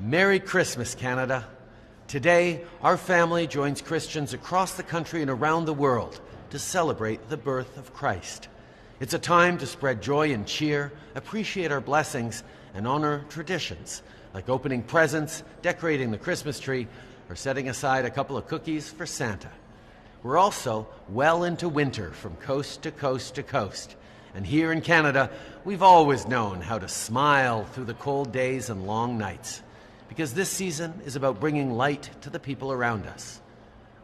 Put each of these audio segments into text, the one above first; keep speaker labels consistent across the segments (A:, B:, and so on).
A: Merry Christmas, Canada. Today, our family joins Christians across the country and around the world to celebrate the birth of Christ. It's a time to spread joy and cheer, appreciate our blessings, and honor traditions, like opening presents, decorating the Christmas tree, or setting aside a couple of cookies for Santa. We're also well into winter from coast to coast to coast. And here in Canada, we've always known how to smile through the cold days and long nights, because this season is about bringing light to the people around us.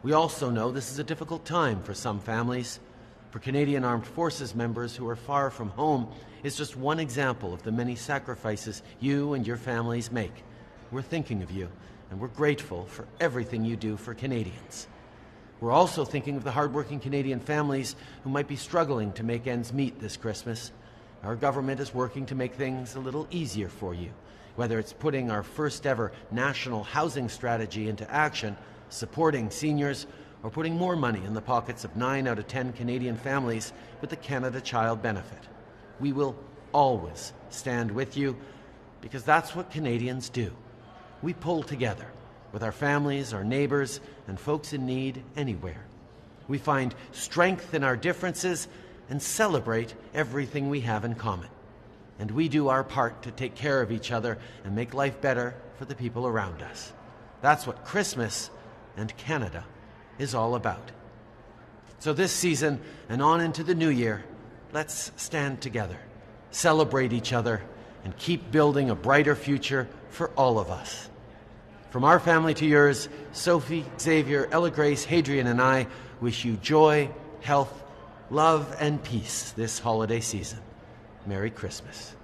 A: We also know this is a difficult time for some families. For Canadian Armed Forces members who are far from home, is just one example of the many sacrifices you and your families make. We're thinking of you, and we're grateful for everything you do for Canadians. We're also thinking of the hardworking Canadian families who might be struggling to make ends meet this Christmas. Our government is working to make things a little easier for you, whether it's putting our first ever national housing strategy into action, supporting seniors, or putting more money in the pockets of 9 out of 10 Canadian families with the Canada Child Benefit. We will always stand with you, because that's what Canadians do. We pull together with our families, our neighbours, and folks in need anywhere. We find strength in our differences and celebrate everything we have in common. And we do our part to take care of each other and make life better for the people around us. That's what Christmas and Canada is all about. So this season and on into the new year, let's stand together, celebrate each other, and keep building a brighter future for all of us. From our family to yours, Sophie, Xavier, Ella Grace, Hadrian, and I wish you joy, health, love, and peace this holiday season. Merry Christmas.